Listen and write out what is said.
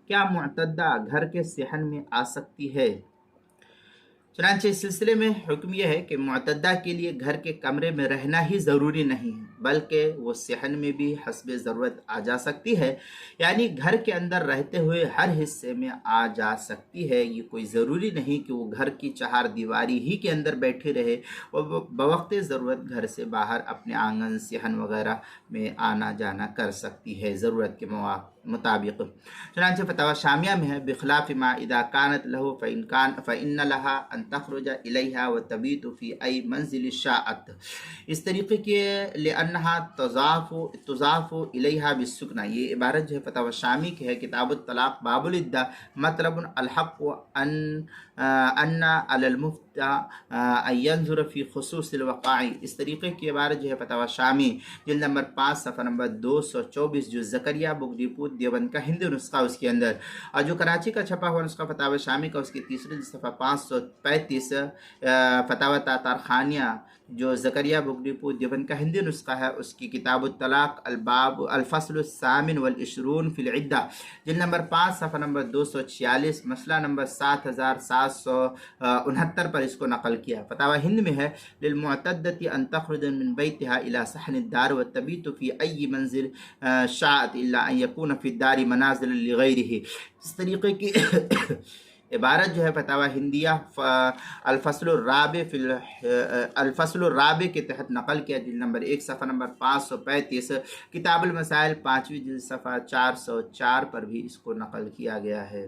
کیا معتدہ گھر کے صحن میں آ سکتی ہے؟ چنانچہ اس سلسلے میں حکم یہ ہے کہ معتدہ کے لیے گھر کے کمرے میں رہنا ہی ضروری نہیں ہے، بلکہ وہ صحن میں بھی حسب ضرورت آ جا سکتی ہے، یعنی گھر کے اندر رہتے ہوئے ہر حصے میں آ جا سکتی ہے۔ یہ کوئی ضروری نہیں کہ وہ گھر کی چہار دیواری ہی کے اندر بیٹھی رہے، وہ بوقت ضرورت گھر سے باہر اپنے آنگن، صحن وغیرہ میں آنا جانا کر سکتی ہے ضرورت کے مطابق۔ چنانچہ فتاوی شامیہ میں ہے بخلاف ما اذا كانت له فإن لها ان تخرج الیہا وتبیت فی ای منزل شاءت، اس طریقے کے لأنها تضاف الیہا بالسکنہ، یہ عبارت جو ہے فتاوی شامی کی ہے، کتاب الطلاق باب العدہ، مطلب الحق ان علی المفتى ان ينظر فی خصوص الوقاع، اس طریقے کی عبارت جو ہے فتاوی شامی جلد نمبر 5 صفحہ نمبر 224، جو زکریا بک ڈپو دیوبند کا ہندی نسخہ اس کے اندر، اور جو کراچی کا چھپا ہوا نسخہ فتاوی شامی کا اس کی تیسری صفحہ 535، فتاوی تاتار خانیہ جو زکریا بک ڈپو دیوبند کا ہندی نسخہ ہے، اس کی کتاب الطلاق الباب الفصل الثامن والعشرون فی العدہ، جلد نمبر 5 صفحہ نمبر 246، مسئلہ نمبر 7769 پر اس کو نقل کیا۔ فتاوی ہند میں ہے للمعتدۃ ان تخرج من بیتها الى صحن الدار وتبیت فی ای منزل شاءت الا ان یکون فی الدار منازل لغیرہ، اس طریقے کی عبارت جو ہے فتاوی ہندیہ الفصل الرابع کے تحت نقل کیا، جلد نمبر 1 صفحہ نمبر 535، کتاب المسائل 5ویں جلد صفحہ 404 پر بھی اس کو نقل کیا گیا ہے۔